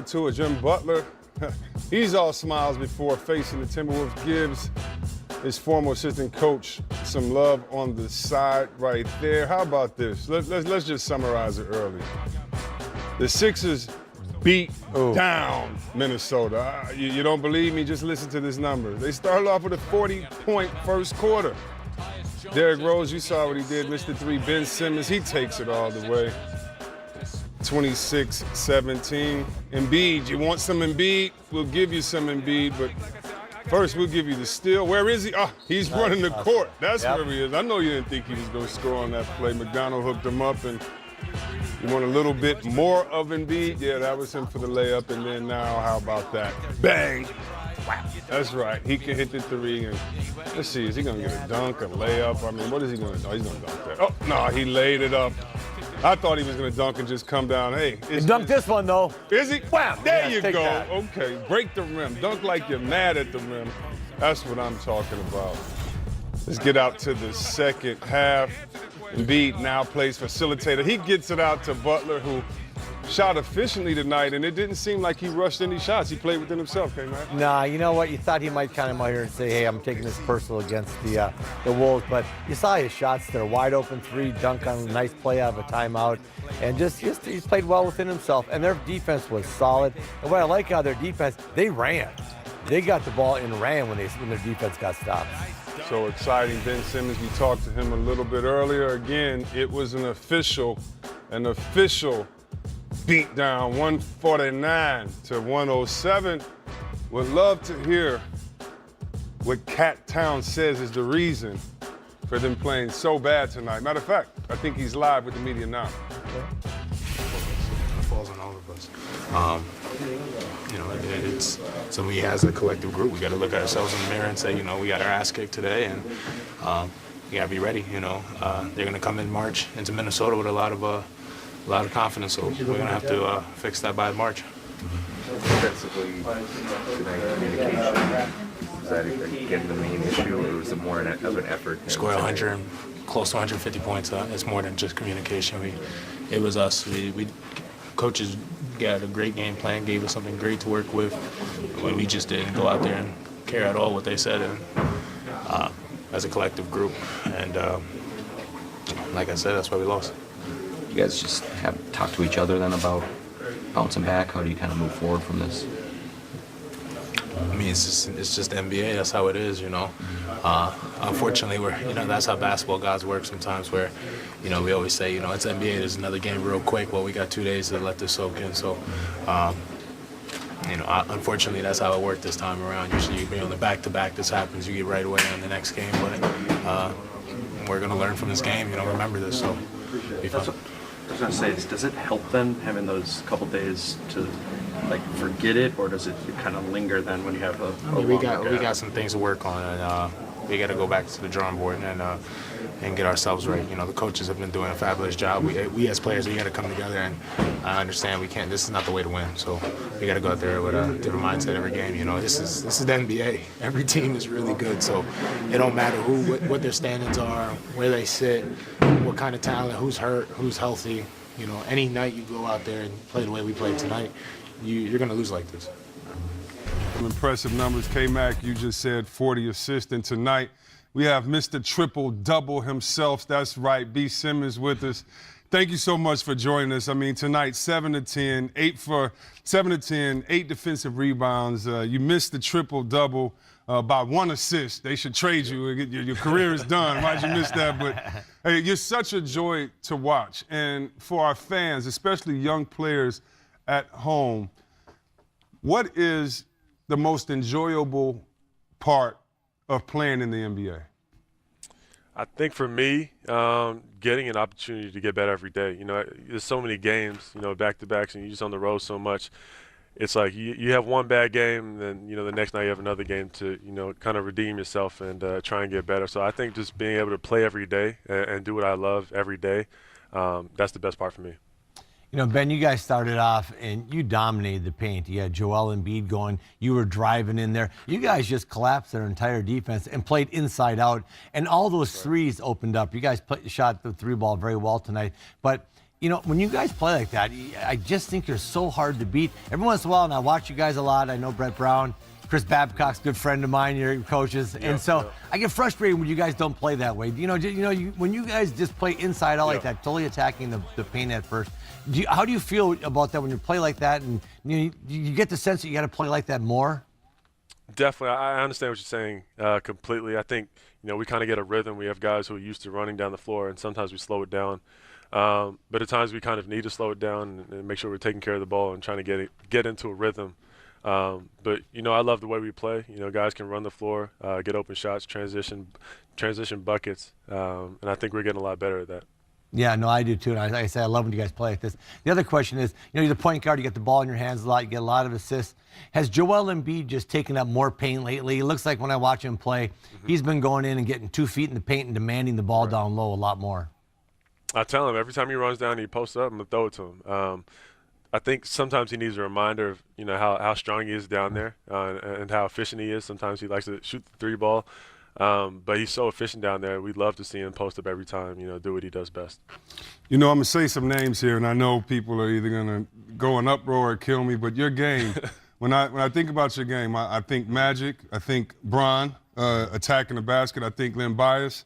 To a Jim Butler, he's all smiles before facing the Timberwolves. Gives his former assistant coach some love on the side right there. How about this? Let's just summarize it early. The Sixers beat down Minnesota. You don't believe me? Just listen to this number. They started off with a 40-point first quarter. Derrick Rose, you saw what he did, Mr. 3. Ben Simmons, he takes it all the way. 26-17. Embiid, you want some Embiid? We'll give you some Embiid, but first we'll give you the steal. Where is he? Oh, he's running the court. That's where he is. I know you didn't think he was going to score on that play. McDonald hooked him up, and you want a little bit more of Embiid? Yeah, that was him for the layup, and then now, how about that? Bang! Wow. That's right. He can hit the three, and let's see, is he going to get a dunk, a layup? I mean, what is he going to do? Oh, he's going to dunk that. Oh, no, he laid it up. I thought he was going to dunk and just come down. Hey. He dunked this one, though. Is he? Wow. There you go. That. Okay. Break the rim. Dunk like you're mad at the rim. That's what I'm talking about. Let's get out to the second half. Embiid now plays facilitator. He gets it out to Butler, who shot efficiently tonight, and it didn't seem like he rushed any shots. He played within himself, K-Mac. Nah, you know what? You thought he might kind of come out here and say, hey, I'm taking this personal against the Wolves, but you saw his shots there. Wide open three, dunk on a nice play out of a timeout, and just he played well within himself, and their defense was solid. And what I like how their defense, they ran. They got the ball and ran when their defense got stopped. So exciting. Ben Simmons, we talked to him a little bit earlier. Again, it was an official beat down, 149 to 107. Would love to hear what Cat Towns says is the reason for them playing so bad tonight. Matter of fact, I think he's live with the media now. It falls on all of us. You know, it's so we as a collective group, we got to look at ourselves in the mirror and say, you know, we got our ass kicked today, and we got to be ready. You know, they're going to come in March into Minnesota with a lot of confidence, so we're going to have to fix that by March. Defensively, tonight, communication, is that again the main issue, or is it more of an effort? Score 100, close to 150 points. It's more than just communication. It was us. We coaches got a great game plan, gave us something great to work with. We just didn't go out there and care at all what they said, and as a collective group. And like I said, that's why we lost. You guys just have talked to each other then about bouncing back? How do you kind of move forward from this? I mean, it's just NBA. That's how it is, you know. Unfortunately, that's how basketball gods work sometimes. Where, you know, we always say, you know, it's NBA. There's another game real quick. Well, we got 2 days to let this soak in. So, you know, unfortunately, that's how it worked this time around. Usually, you know, the back-to-back, this happens. You get right away on the next game. But we're gonna learn from this game. You know, remember this. So, be fun. I was going to say, does it help then having those couple days to like forget it, or does it kind of linger then when you have we got some things to work on, and we got to go back to the drawing board and get ourselves right. You know, the coaches have been doing a fabulous job. We as players, we got to come together, and I understand we can't. This is not the way to win. So we got to go out there with a different mindset every game. You know, this is the NBA. Every team is really good, so it don't matter what their standings are, where they sit, what kind of talent, who's hurt, who's healthy. You know, any night you go out there and play the way we played tonight, you're going to lose like this. Some impressive numbers. K-Mac, you just said 40 assists, and tonight we have Mr. Triple-Double himself. That's right, B. Simmons with us. Thank you so much for joining us. I mean, tonight, 7 to 10, 8 defensive rebounds. You missed the triple-double by 1 assist. They should trade you. Your career is done. Why'd you miss that? But, hey, you're such a joy to watch. And for our fans, especially young players at home, what is the most enjoyable part of playing in the NBA? I think for me, getting an opportunity to get better every day. You know, there's so many games, you know, back-to-backs, and you're just on the road so much. It's like you have one bad game, and then, you know, the next night you have another game to, you know, kind of redeem yourself and try and get better. So I think just being able to play every day and do what I love every day, that's the best part for me. You know, Ben, you guys started off and you dominated the paint. You had Joel Embiid going. You were driving in there. You guys just collapsed their entire defense and played inside out. And all those threes opened up. You guys shot the three ball very well tonight. But You know, when you guys play like that, I just think you're so hard to beat. Every once in a while, and I watch you guys a lot. I know Brett Brown, Chris Babcock's a good friend of mine, your coaches. And so I get frustrated when you guys don't play that way. When you guys just play inside out like that, totally attacking the paint at first. How do you feel about that when you play like that? And you get the sense that you got to play like that more? Definitely. I understand what you're saying completely. I think, we kind of get a rhythm. We have guys who are used to running down the floor, and sometimes we slow it down. But at times we kind of need to slow it down and make sure we're taking care of the ball and trying to get into a rhythm. But I love the way we play. Guys can run the floor, get open shots, transition buckets, and I think we're getting a lot better at that. Yeah, no, I do too. And like I say, I love when you guys play like this. The other question is, you're the point guard, you get the ball in your hands a lot, you get a lot of assists. Has Joel Embiid just taken up more paint lately? It looks like when I watch him play, he's been going in and getting 2 feet in the paint and demanding the ball down low a lot more. I tell him every time he runs down and he posts up, I'm going to throw it to him. I think sometimes he needs a reminder of how strong he is down there and how efficient he is. Sometimes he likes to shoot the 3 ball, but he's so efficient down there. We'd love to see him post up every time, do what he does best. I'm going to say some names here, and I know people are either going to go in uproar or kill me, but your game, when I think about your game, I think Magic, I think Bron attacking the basket, I think Len Bias,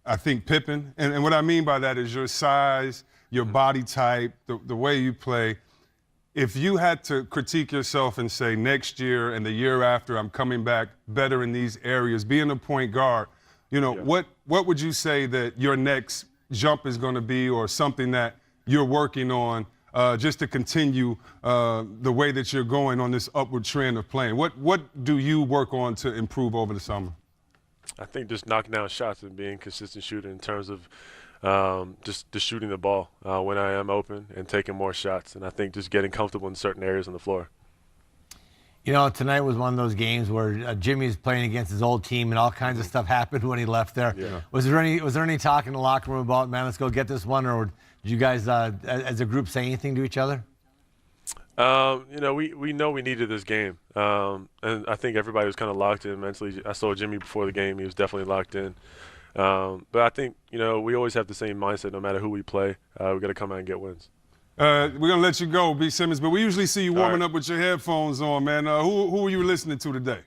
I think Pippen. And what I mean by that is your size, your body type, the way you play. If you had to critique yourself and say next year and the year after I'm coming back better in these areas, being a point guard, what would you say that your next jump is going to be, or something that you're working on just to continue the way that you're going on this upward trend of playing? What do you work on to improve over the summer? I think just knocking down shots and being a consistent shooter in terms of just shooting the ball when I am open and taking more shots. And I think just getting comfortable in certain areas on the floor. Tonight was one of those games where Jimmy was playing against his old team and all kinds of stuff happened when he left there. Yeah. Was there any talk in the locker room about, man, let's go get this one? Or did you guys, as a group, say anything to each other? We know we needed this game. And I think everybody was kind of locked in mentally. I saw Jimmy before the game. He was definitely locked in. But I think, we always have the same mindset no matter who we play. We got to come out and get wins. We're going to let you go, B. Simmons, but we usually see you warming up with your headphones on, man. Who are you listening to today?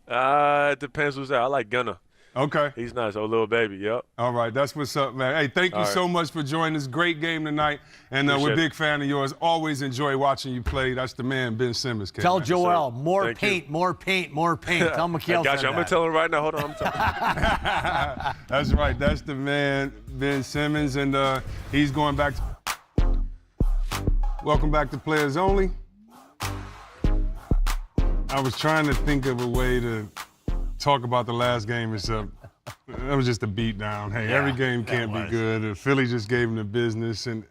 It depends who's there. I like Gunna. Okay. He's nice. Oh, little baby, yep. All right, that's what's up, man. Hey, thank you so much for joining this great game tonight. And we're a big fan of yours. Always enjoy watching you play. That's the man, Ben Simmons. Tell Joel, more paint, more paint, more paint. Tell McHale. Gotcha. I'm going to tell him right now. Hold on. I'm telling him. That's right. That's the man, Ben Simmons. And he's going back to... Welcome back to Players Only. I was trying to think of a way to talk about the last game or something. That was just a beat down. Hey, every game can't be good. Philly just gave him the business. And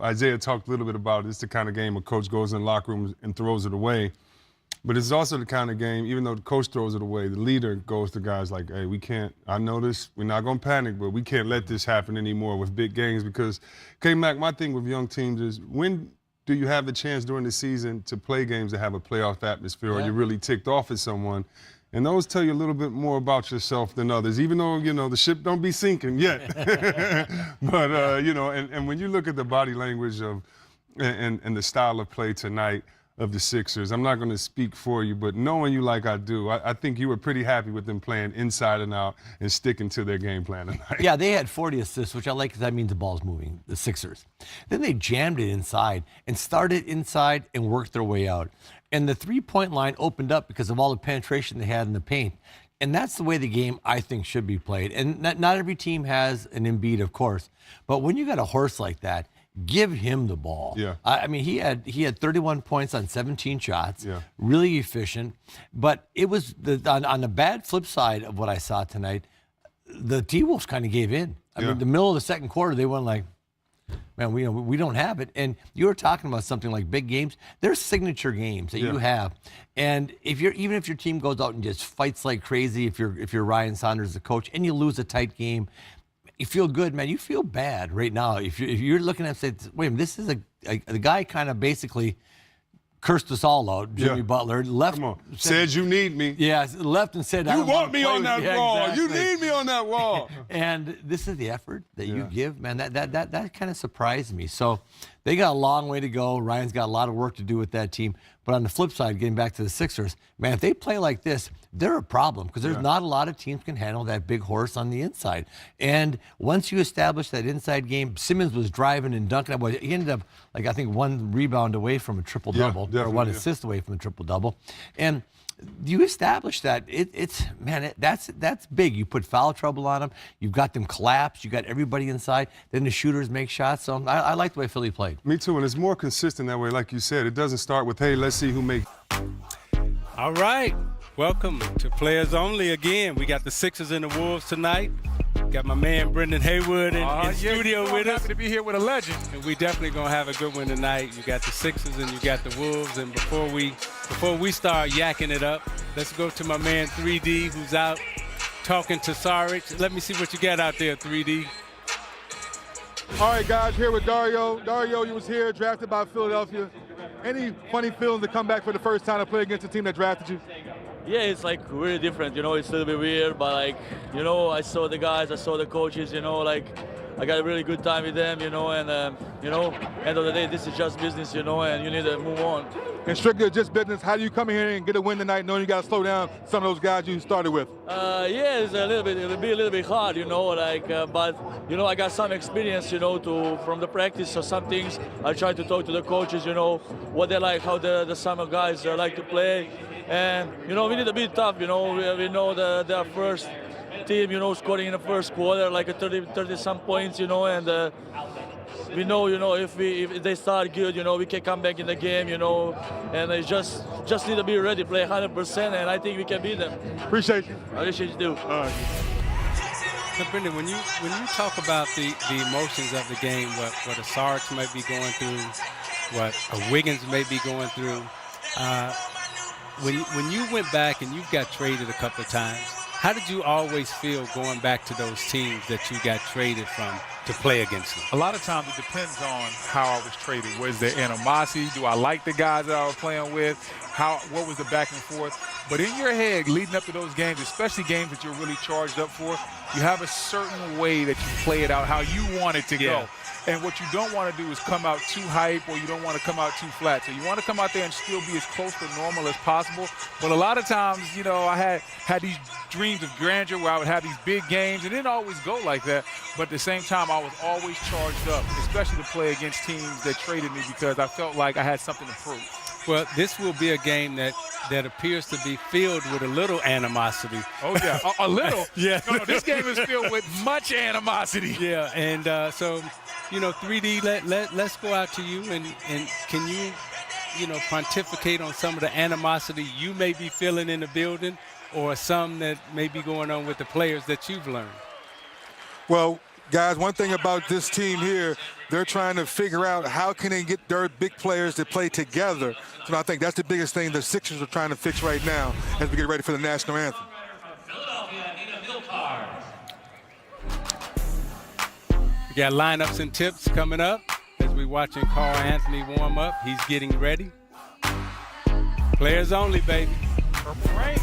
Isaiah talked a little bit about it. It's the kind of game a coach goes in the locker room and throws it away. But it's also the kind of game, even though the coach throws it away, the leader goes to guys like, hey, we can't, I know this, we're not going to panic, but we can't let this happen anymore with big games because, K-Mac, my thing with young teams is when do you have the chance during the season to play games that have a playoff atmosphere or you're really ticked off at someone? And those tell you a little bit more about yourself than others, even though, the ship don't be sinking yet. But, and when you look at the body language of and the style of play tonight, of the Sixers. I'm not going to speak for you, but knowing you like I do, I think you were pretty happy with them playing inside and out and sticking to their game plan tonight. Yeah, they had 40 assists, which I like because that means the ball's moving, the Sixers. Then they jammed it inside and started inside and worked their way out. And the three-point line opened up because of all the penetration they had in the paint. And that's the way the game, I think, should be played. And not every team has an Embiid, of course. But when you got a horse like that, give him the ball. Yeah. I mean, he had 31 points on 17 shots. Yeah. Really efficient. But it was on the bad flip side of what I saw tonight, the T-Wolves kind of gave in. I mean, the middle of the second quarter, they went like, man, we don't have it. And you were talking about something like big games. There's signature games that you have. And even if your team goes out and just fights like crazy, if you're Ryan Saunders, the coach, and you lose a tight game, you feel good, man. You feel bad right now. If you're looking at, say, wait a minute, this is the guy kind of basically cursed us all out. Jimmy Yeah. Butler left. Come on. Said you need me. Yeah, left and said, I You don't want wanna me play on with that you. Yeah, wall. exactly. You need me on that wall. And this is the effort that you give, man. That kind of surprised me. So they got a long way to go. Ryan's got a lot of work to do with that team. But on the flip side, getting back to the Sixers, man, if they play like this, they're a problem because there's not a lot of teams can handle that big horse on the inside. And once you establish that inside game, Simmons was driving and dunking. He ended up, like, I think 1 rebound away from a triple-double, or definitely, 1 assist away from a triple-double. And you establish that that's big. You put foul trouble on them. You've got them collapsed. You got everybody inside. Then the shooters make shots. So I like the way Philly played. Me too, and it's more consistent that way. Like you said, it doesn't start with, hey, let's see who makes. All right. Welcome to Players Only again. We got the Sixers and the Wolves tonight. Got my man Brendan Haywood in studio with us. Happy to be here with a legend. And we definitely gonna have a good one tonight. You got the Sixers and you got the Wolves. And before we start yakking it up, let's go to my man 3D, who's out talking to Sarich. Let me see what you got out there, 3D. All right, guys, here with Dario. Dario, you was here, drafted by Philadelphia. Any funny feelings to come back for the first time to play against a team that drafted you? Yeah, it's like really different, it's a little bit weird, but like, I saw the guys, I saw the coaches, like I got a really good time with them, and end of the day, this is just business, and you need to move on. And strictly just business, how do you come in here and get a win tonight knowing you got to slow down some of those guys you started with? Yeah, it'll be a little bit hard, but I got some experience, from the practice, so some things I try to talk to the coaches, what they like, how the summer guys like to play. And, we need to be tough, we know the first team, scoring in the first quarter, like a 30-some points, and we know, if they start good, we can come back in the game, and they just need to be ready, play 100%, and I think we can beat them. Appreciate you. I appreciate you too. Now, Brendan, when you talk about the emotions of the game, what a Sarge might be going through, what a Wiggins may be going through, when you went back and you got traded a couple of times, how did you always feel going back to those teams that you got traded from to play against them? A lot of times it depends on how I was traded. Was there animosity? Do I like the guys that I was playing with? What was the back and forth? But in your head, leading up to those games, especially games that you're really charged up for, you have a certain way that you play it out, how you want it to go. And what you don't want to do is come out too hype, or you don't want to come out too flat. So you want to come out there and still be as close to normal as possible. But a lot of times, I had these dreams of grandeur where I would have these big games. It didn't always go like that. But at the same time, I was always charged up, especially to play against teams that traded me because I felt like I had something to prove. Well, this will be a game that appears to be filled with a little animosity. Oh, yeah, a little? Yeah. No, this game is filled with much animosity. Yeah, and so, 3D, let's go out to you, and can you, pontificate on some of the animosity you may be feeling in the building or some that may be going on with the players that you've learned? Well, guys, one thing about this team here, they're trying to figure out how can they get their big players to play together. So I think that's the biggest thing the Sixers are trying to fix right now as we get ready for the national anthem. We got lineups and tips coming up as we're watching Karl-Anthony warm up. He's getting ready. Players only, baby. Purple Rain.